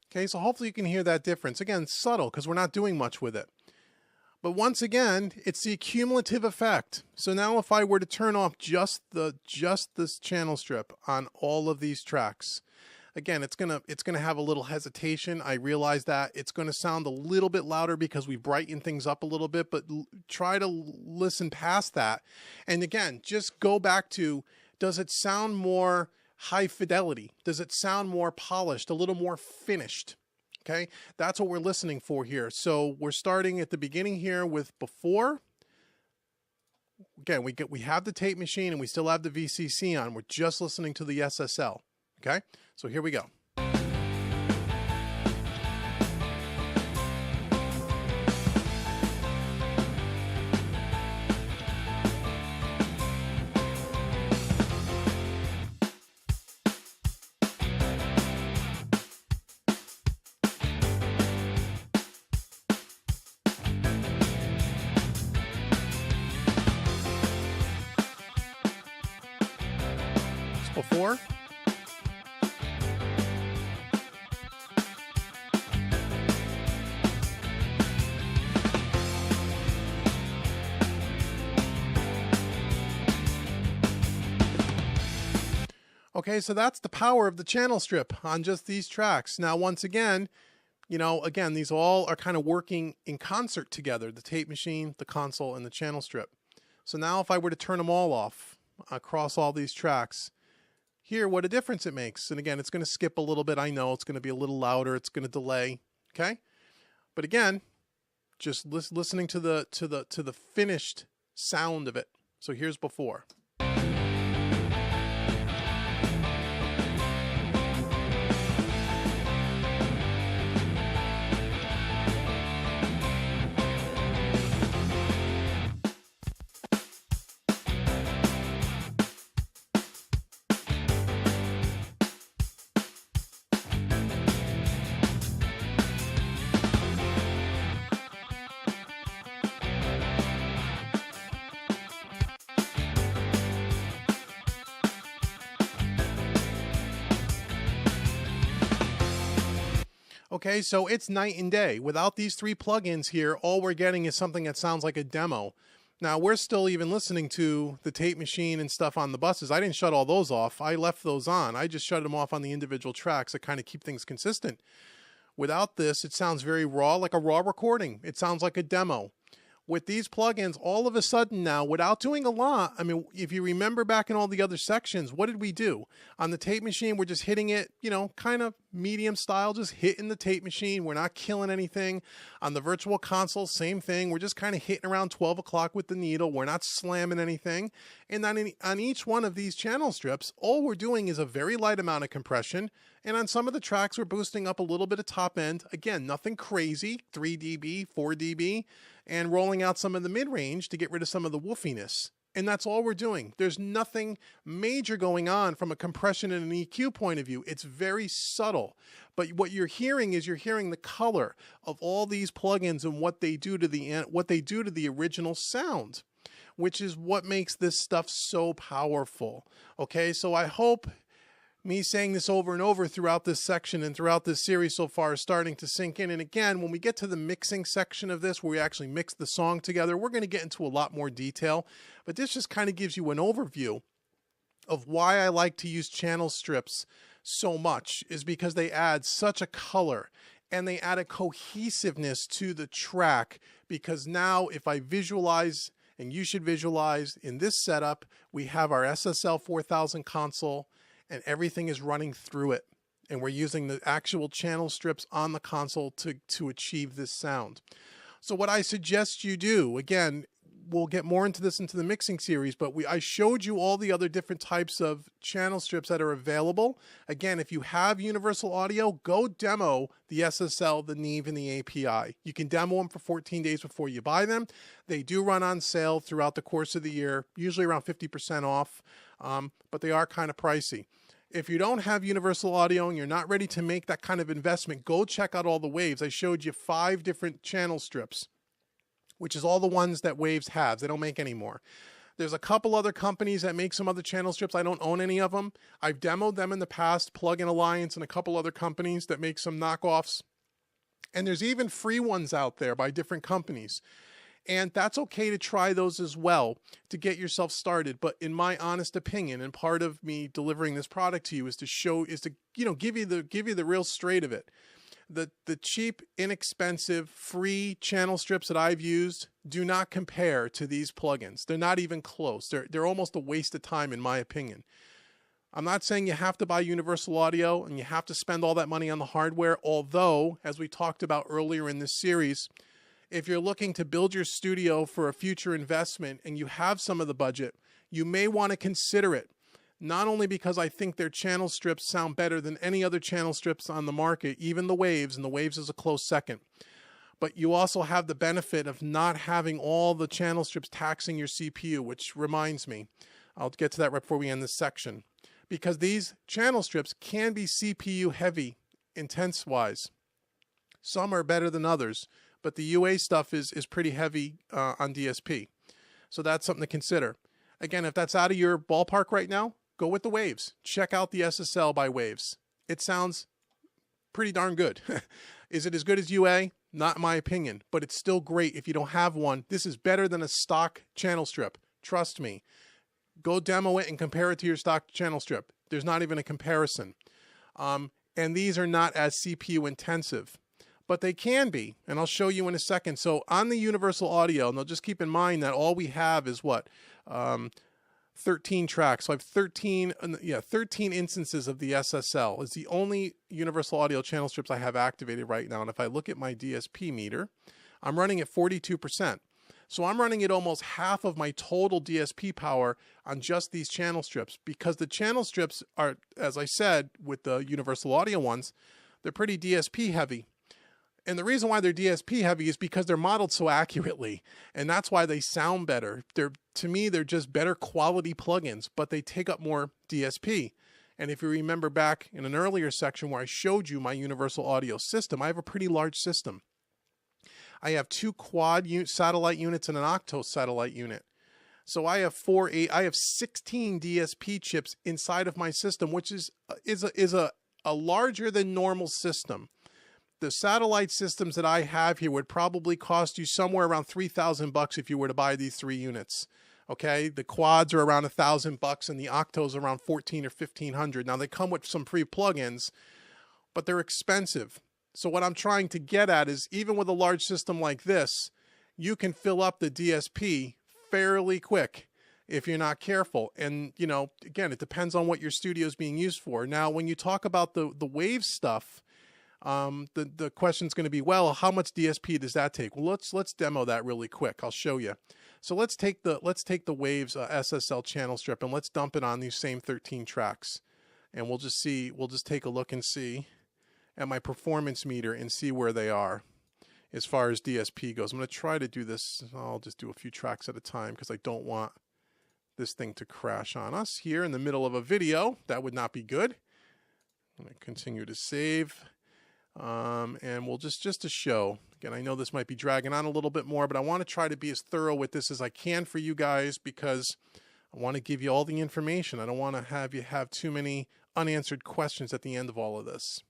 Okay, so hopefully you can hear that difference. Again, subtle because we're not doing much with it. But once again, it's the cumulative effect. So now if I were to turn off just this channel strip on all of these tracks, again, it's gonna have a little hesitation. I realize that it's gonna sound a little bit louder because we brighten things up a little bit, but try to listen past that. And again, just go back to, does it sound more high fidelity? Does it sound more polished, a little more finished? Okay, that's what we're listening for here. So we're starting at the beginning here with before. Again, we have the tape machine and we still have the VCC on. We're just listening to the SSL. Okay, so here we go. Before. Okay, so that's the power of the channel strip on just these tracks. Now, once again, again, these all are kind of working in concert together, the tape machine, the console, and the channel strip. So now if I were to turn them all off across all these tracks, hear what a difference it makes. And again, it's going to skip a little bit. I know it's going to be a little louder. It's going to delay. Okay. But again, just listening to the finished sound of it. So here's before. Okay, so it's night and day. Without these three plugins here, all we're getting is something that sounds like a demo. Now, we're still even listening to the tape machine and stuff on the buses. I didn't shut all those off. I left those on. I just shut them off on the individual tracks to kind of keep things consistent. Without this, it sounds very raw, like a raw recording. It sounds like a demo. With these plugins, all of a sudden now, without doing a lot, I mean, if you remember back in all the other sections, what did we do? On the tape machine, we're just hitting it, you know, kind of medium style, just hitting the tape machine. We're not killing anything. On the virtual console, same thing. We're just kind of hitting around 12 o'clock with the needle. We're not slamming anything. And then on each one of these channel strips, all we're doing is a very light amount of compression. And on some of the tracks, we're boosting up a little bit of top end. Again, nothing crazy, 3 dB, 4 dB, and rolling out some of the mid-range to get rid of some of the woofiness. And that's all we're doing. There's nothing major going on from a compression and an EQ point of view. It's very subtle. But what you're hearing is you're hearing the color of all these plugins and what they do to the original sound, which is what makes this stuff so powerful. Okay, so I hope me saying this over and over throughout this section and throughout this series so far is starting to sink in. And again, when we get to the mixing section of this, where we actually mix the song together, we're going to get into a lot more detail. But this just kind of gives you an overview of why I like to use channel strips so much, is because they add such a color and they add a cohesiveness to the track. Because now if I visualize, and you should visualize, in this setup, we have our SSL 4000 console, and everything is running through it. And we're using the actual channel strips on the console to achieve this sound. So what I suggest you do, again, we'll get more into this into the mixing series, but I showed you all the other different types of channel strips that are available. Again, if you have Universal Audio, go demo the SSL, the Neve, and the API. You can demo them for 14 days before you buy them. They do run on sale throughout the course of the year, usually around 50% off, but they are kind of pricey. If you don't have Universal Audio and you're not ready to make that kind of investment, go check out all the Waves. I showed you 5 different channel strips, which is all the ones that Waves has. They don't make anymore. There's a couple other companies that make some other channel strips. I don't own any of them. I've demoed them in the past, Plug-in Alliance and a couple other companies that make some knockoffs. And there's even free ones out there by different companies. And that's okay to try those as well to get yourself started. But in my honest opinion, and part of me delivering this product to you is to give you the real straight of it. The cheap, inexpensive, free channel strips that I've used do not compare to these plugins. They're not even close. They're almost a waste of time, in my opinion. I'm not saying you have to buy Universal Audio and you have to spend all that money on the hardware, although, as we talked about earlier in this series, if you're looking to build your studio for a future investment and you have some of the budget, you may want to consider it. Not only because I think their channel strips sound better than any other channel strips on the market, even the Waves, and the Waves is a close second, but you also have the benefit of not having all the channel strips taxing your CPU, which reminds me, I'll get to that right before we end this section, because these channel strips can be CPU heavy, intense-wise. Some are better than others, but the UA stuff is pretty heavy on DSP. So that's something to consider. Again, if that's out of your ballpark right now, go with the Waves. Check out the SSL by Waves. It sounds pretty darn good. Is it as good as UA? Not in my opinion, but it's still great if you don't have one. This is better than a stock channel strip. Trust me. Go demo it and compare it to your stock channel strip. There's not even a comparison. And these are not as CPU intensive, but they can be, and I'll show you in a second. So on the Universal Audio, now just keep in mind that all we have is what? 13 tracks. So I have 13 instances of the SSL. It's the only Universal Audio channel strips I have activated right now. And if I look at my DSP meter, I'm running at 42%. So I'm running at almost half of my total DSP power on just these channel strips, because the channel strips are, as I said, with the Universal Audio ones, they're pretty DSP heavy. And the reason why they're DSP heavy is because they're modeled so accurately, and that's why they sound better. To me, they're just better quality plugins, but they take up more DSP. And if you remember back in an earlier section where I showed you my Universal Audio system, I have a pretty large system. I have 2 quad satellite units and an octo satellite unit. So I have 16 DSP chips inside of my system, which is a larger than normal system. the satellite systems that I have here would probably cost you somewhere around $3,000 if you were to buy these 3 units. Okay, the quads are around $1,000 and the octos around 14 or 1500. Now they come with some free plugins, but they're expensive. So what I'm trying to get at is, even with a large system like this, you can fill up the DSP fairly quick if you're not careful. And, you know, again, it depends on what your studio is being used for. Now, when you talk about the wave stuff, the question is going to be, well, how much DSP does that take? Well, let's demo that really quick. I'll show you. So let's take the Waves SSL channel strip and let's dump it on these same 13 tracks, and we'll just take a look and see at my performance meter and see where they are as far as DSP goes. I'm going to try to do this. I'll just do a few tracks at a time because I don't want this thing to crash on us here in the middle of a video. That would not be good. I'm going to continue to save. And we'll just to show, again, I know this might be dragging on a little bit more, but I want to try to be as thorough with this as I can for you guys because I want to give you all the information. I don't want to have you have too many unanswered questions at the end of all of this.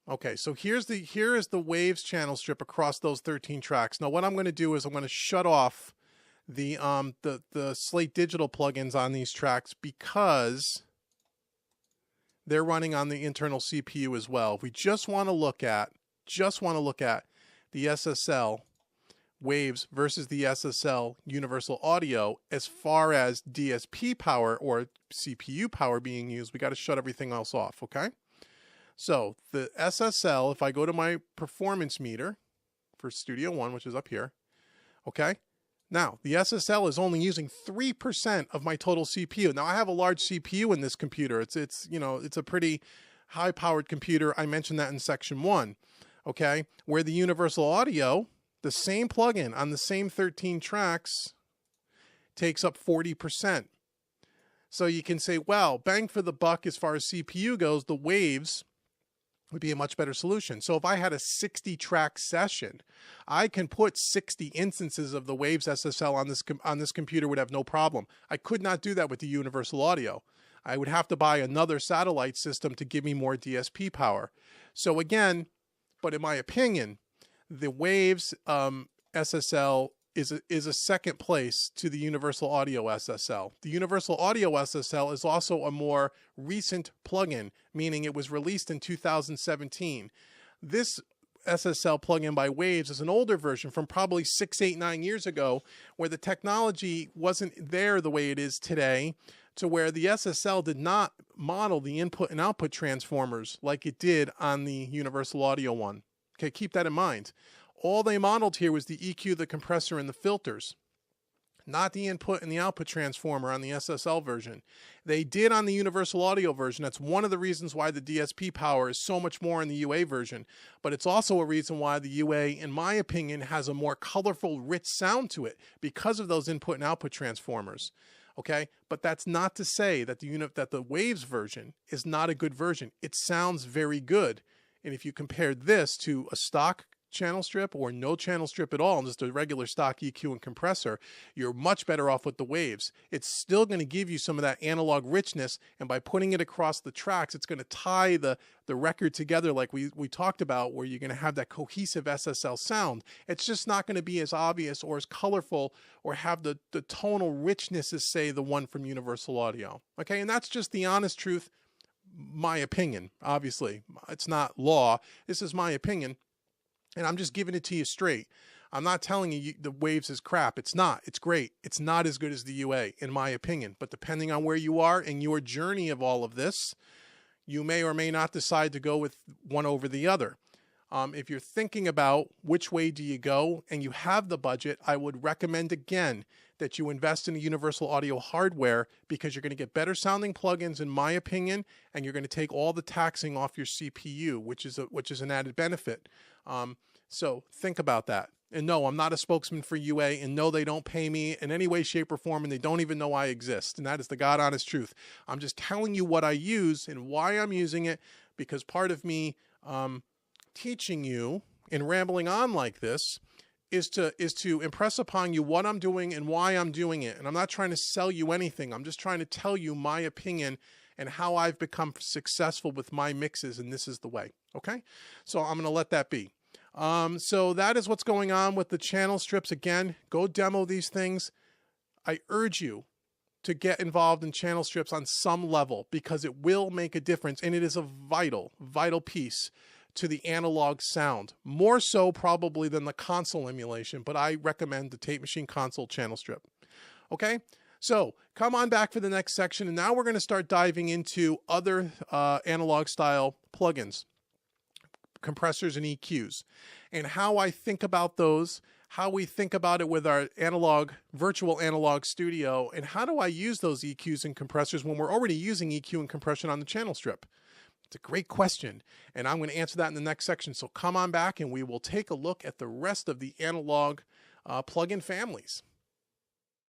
Okay, so here is the Waves channel strip across those 13 tracks. Now what I'm going to do is I'm going to shut off the Slate Digital plugins on these tracks because they're running on the internal CPU as well. If we just want to look at the SSL Waves versus the SSL Universal Audio as far as DSP power or CPU power being used, we got to shut everything else off, okay? So the SSL, if I go to my performance meter for Studio One, which is up here, okay? Now, the SSL is only using 3% of my total CPU. Now, I have a large CPU in this computer. It's a pretty high-powered computer. I mentioned that in section 1, okay? Where the Universal Audio, the same plugin on the same 13 tracks, takes up 40%. So you can say, well, bang for the buck as far as CPU goes, the Waves would be a much better solution. So if I had a 60-track session, I can put 60 instances of the Waves SSL on this computer, would have no problem. I could not do that with the Universal Audio. I would have to buy another satellite system to give me more DSP power. So again, but in my opinion, the Waves SSL is a second place to the Universal Audio SSL. The Universal Audio SSL is also a more recent plugin, meaning it was released in 2017. This SSL plugin by Waves is an older version from probably 6, 8, 9 years ago, where the technology wasn't there the way it is today, to where the SSL did not model the input and output transformers like it did on the Universal Audio one. Okay, keep that in mind. All they modeled here was the EQ, the compressor, and the filters, not the input and the output transformer on the SSL version. They did on the Universal Audio version. That's one of the reasons why the DSP power is so much more in the UA version, but it's also a reason why the UA, in my opinion, has a more colorful, rich sound to it because of those input and output transformers. Okay, but that's not to say that the Waves version is not a good version. It sounds very good, and if you compare this to a stock channel strip or no channel strip at all and just a regular stock EQ and compressor, you're much better off with the Waves. It's still going to give you some of that analog richness, and by putting it across the tracks, it's going to tie the record together like we talked about, where you're going to have that cohesive SSL sound. It's just not going to be as obvious or as colorful or have the tonal richness as, say, the one from Universal Audio. Okay, and that's just the honest truth, my opinion. Obviously, it's not law. This is my opinion. And I'm just giving it to you straight. I'm not telling you the Waves is crap. It's not. It's great. It's not as good as the UA, in my opinion. But depending on where you are in your journey of all of this, you may or may not decide to go with one over the other. If you're thinking about which way do you go and you have the budget, I would recommend again that you invest in a Universal Audio hardware, because you're going to get better sounding plugins, in my opinion, and you're going to take all the taxing off your CPU, which is an added benefit. So think about that. And no, I'm not a spokesman for UA, and no, they don't pay me in any way, shape, or form, and they don't even know I exist. And that is the God honest truth. I'm just telling you what I use and why I'm using it, because part of me teaching you and rambling on like this is to impress upon you what I'm doing and why I'm doing it. And I'm not trying to sell you anything. I'm just trying to tell you my opinion and how I've become successful with my mixes, and this is the way. Okay, so I'm going to let that be. So that is what's going on with the channel strips. Again, go demo these things. I urge you to get involved in channel strips on some level because it will make a difference, and it is a vital, vital piece to the analog sound. More so probably than the console emulation, but I recommend the tape machine console channel strip. Okay, so come on back for the next section, and now we're going to start diving into other analog style plugins, compressors and EQs, and how I think about those, how we think about it with our virtual analog studio, and how do I use those EQs and compressors when we're already using EQ and compression on the channel strip? It's a great question, and I'm going to answer that in the next section. So come on back and we will take a look at the rest of the analog plugin families.